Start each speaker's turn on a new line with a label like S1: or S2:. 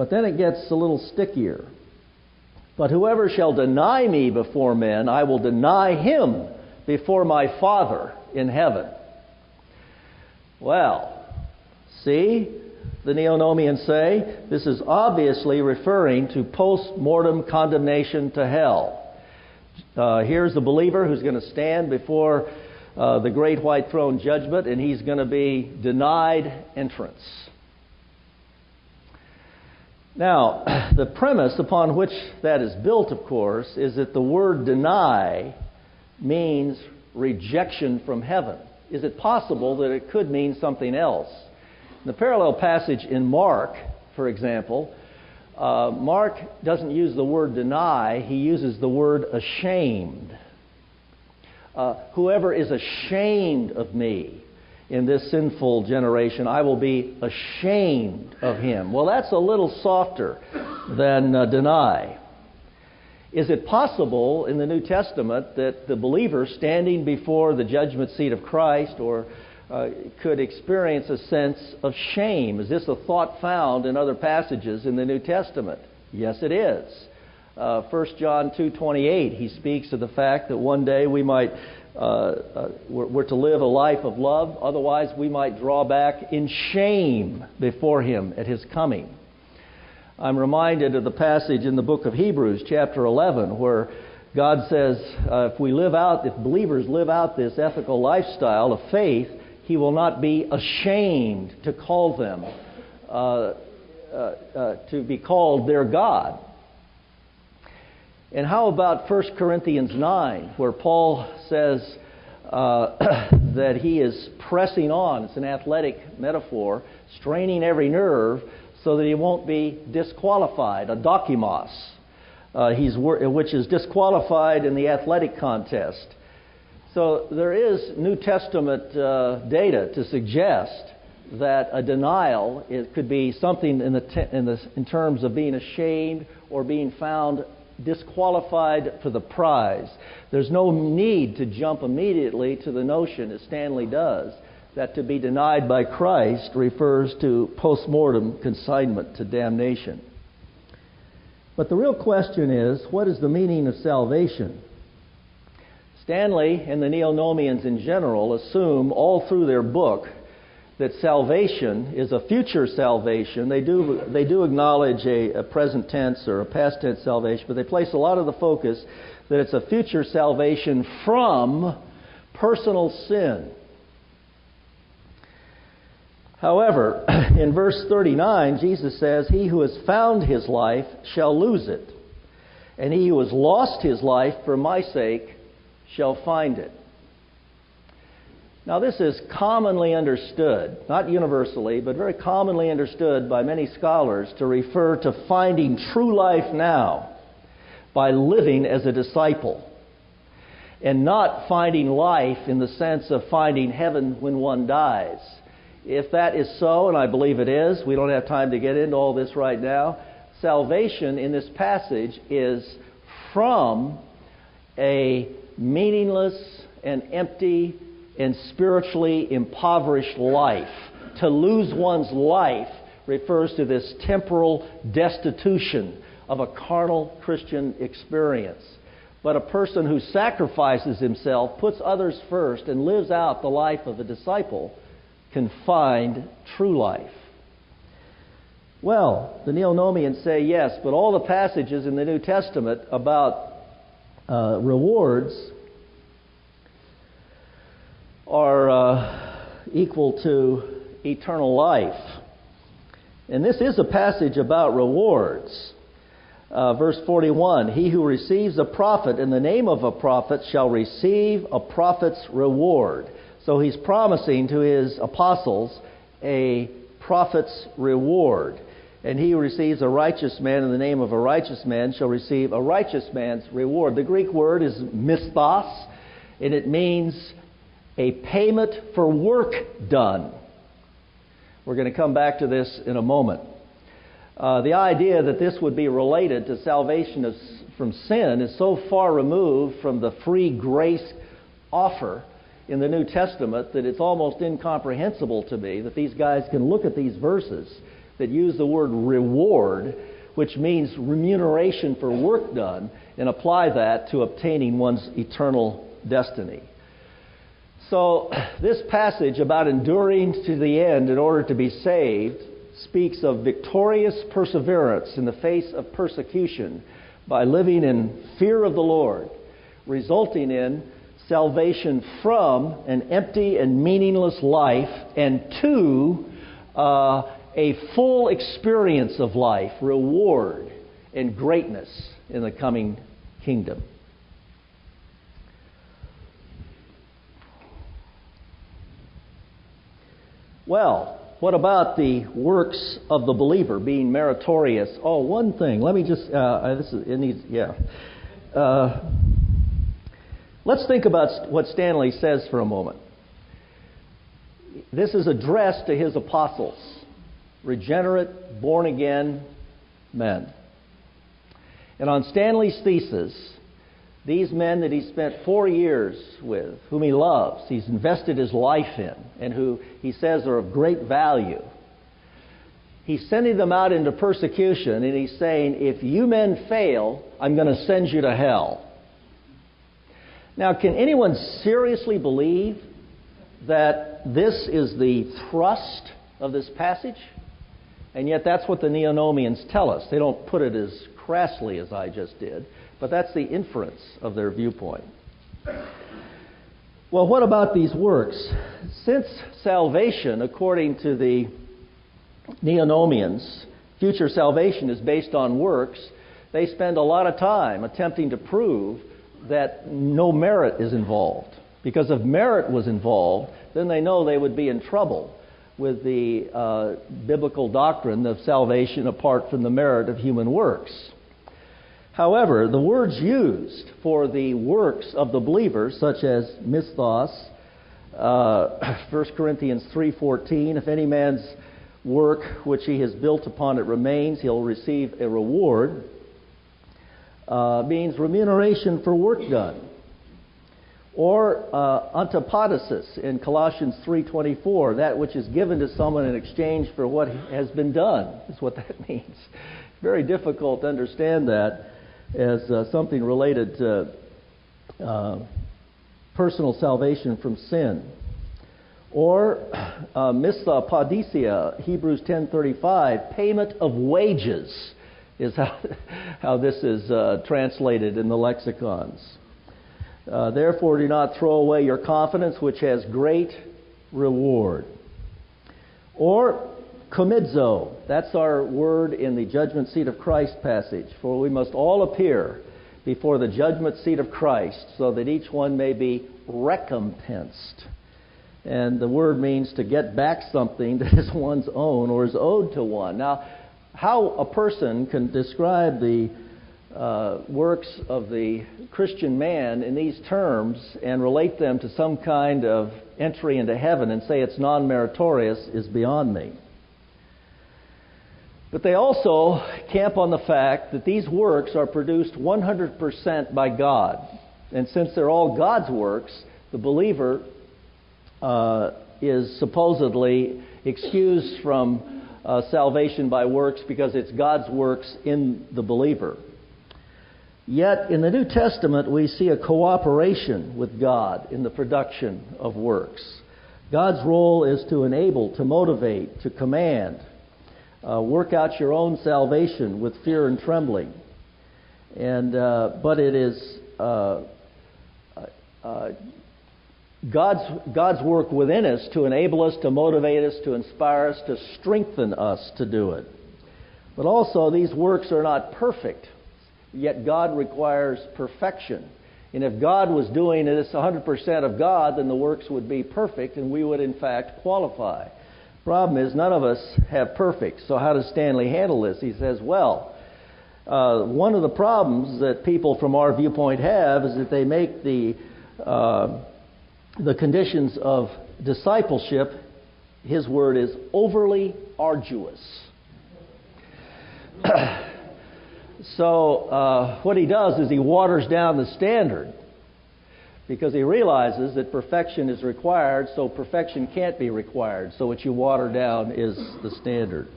S1: But then it gets a little stickier. But whoever shall deny me before men, I will deny him before my Father in heaven. Well, see, the Neo-Nomians say, this is obviously referring to post-mortem condemnation to hell. Here's the believer who's going to stand before the great white throne judgment, and he's going to be denied entrance. Now, the premise upon which that is built, of course, is that the word deny means rejection from heaven. Is it possible that it could mean something else? In the parallel passage in Mark, for example, Mark doesn't use the word deny, he uses the word ashamed. Whoever is ashamed of me in this sinful generation, I will be ashamed of him. Well, that's a little softer than deny. Is it possible in the New Testament that the believer standing before the judgment seat of Christ could experience a sense of shame? Is this a thought found in other passages in the New Testament? Yes, it is. 1 John 2:28, he speaks of the fact that one day we might we're to live a life of love, otherwise we might draw back in shame before him at his coming. I'm reminded of the passage in the book of Hebrews, chapter 11, where God says if believers live out this ethical lifestyle of faith, he will not be ashamed to call them, to be called their God. And how about 1 Corinthians 9, where Paul says that he is pressing on, it's an athletic metaphor, straining every nerve so that he won't be disqualified, a dokimos, which is disqualified in the athletic contest. So there is New Testament data to suggest that a denial could be something in terms of being ashamed or being found disqualified for the prize. There's no need to jump immediately to the notion, as Stanley does, that to be denied by Christ refers to post-mortem consignment to damnation. But the real question is, what is the meaning of salvation? Stanley and the Neo-Nomians in general assume all through their book that salvation is a future salvation. They do acknowledge a present tense or a past tense salvation, but they place a lot of the focus that it's a future salvation from personal sin. However, in verse 39, Jesus says, "He who has found his life shall lose it, and he who has lost his life for my sake shall find it." Now, this is commonly understood, not universally, but very commonly understood by many scholars to refer to finding true life now by living as a disciple, and not finding life in the sense of finding heaven when one dies. If that is so, and I believe it is, we don't have time to get into all this right now, salvation in this passage is from a meaningless and empty and spiritually impoverished life. To lose one's life refers to this temporal destitution of a carnal Christian experience. But a person who sacrifices himself, puts others first, and lives out the life of a disciple can find true life. Well, the Neo-Nomians say yes, but all the passages in the New Testament about rewards are equal to eternal life. And this is a passage about rewards. Verse 41, "He who receives a prophet in the name of a prophet shall receive a prophet's reward." So he's promising to his apostles a prophet's reward. "And he who receives a righteous man in the name of a righteous man shall receive a righteous man's reward." The Greek word is misthos, and it means a payment for work done. We're going to come back to this in a moment. The idea that this would be related to salvation from sin is so far removed from the free grace offer in the New Testament that it's almost incomprehensible to me that these guys can look at these verses that use the word reward, which means remuneration for work done, and apply that to obtaining one's eternal destiny. So this passage about enduring to the end in order to be saved speaks of victorious perseverance in the face of persecution by living in fear of the Lord, resulting in salvation from an empty and meaningless life and to a full experience of life, reward, and greatness in the coming kingdom. Well, what about the works of the believer being meritorious? Oh, one thing. Let me just. Let's think about what Stanley says for a moment. This is addressed to his apostles, regenerate, born again men. And on Stanley's thesis, these men that he spent 4 years with, whom he loves, he's invested his life in, and who he says are of great value, he's sending them out into persecution, and he's saying, if you men fail, I'm going to send you to hell. Now, can anyone seriously believe that this is the thrust of this passage? And yet that's what the Neonomians tell us. They don't put it as crassly as I just did, but that's the inference of their viewpoint. Well, what about these works? Since salvation, according to the Neonomians, future salvation is based on works, they spend a lot of time attempting to prove that no merit is involved. Because if merit was involved, then they know they would be in trouble with the biblical doctrine of salvation apart from the merit of human works. However, the words used for the works of the believer, such as misthos, 1 Corinthians 3:14, if any man's work which he has built upon it remains, he'll receive a reward, means remuneration for work done. Or antipodesis in Colossians 3:24, that which is given to someone in exchange for what has been done, is what that means. Very difficult to understand that as something related to personal salvation from sin. Or misthapodisia, Hebrews 10:35, payment of wages is how this is translated in the lexicons. Therefore, do not throw away your confidence, which has great reward. Or komidzo, that's our word in the judgment seat of Christ passage. For we must all appear before the judgment seat of Christ, so that each one may be recompensed. And the word means to get back something that is one's own or is owed to one. Now, how a person can describe the works of the Christian man in these terms and relate them to some kind of entry into heaven and say it's non-meritorious is beyond me. But they also camp on the fact that these works are produced 100% by God. And since they're all God's works, the believer is supposedly excused from salvation by works because it's God's works in the believer. Yet in the New Testament we see a cooperation with God in the production of works. God's role is to enable, to motivate, to command. Work out your own salvation with fear and trembling. And but it is God's work within us to enable us, to motivate us, to inspire us, to strengthen us to do it. But also these works are not perfect. Yet God requires perfection. And if God was doing this 100% of God, then the works would be perfect and we would in fact qualify. Problem is, none of us have perfect. So how does Stanley handle this? He says, well, one of the problems that people from our viewpoint have is that they make the conditions of discipleship, his word is overly arduous. So what he does is he waters down the standard because he realizes that perfection is required, so perfection can't be required. So what you water down is the standard.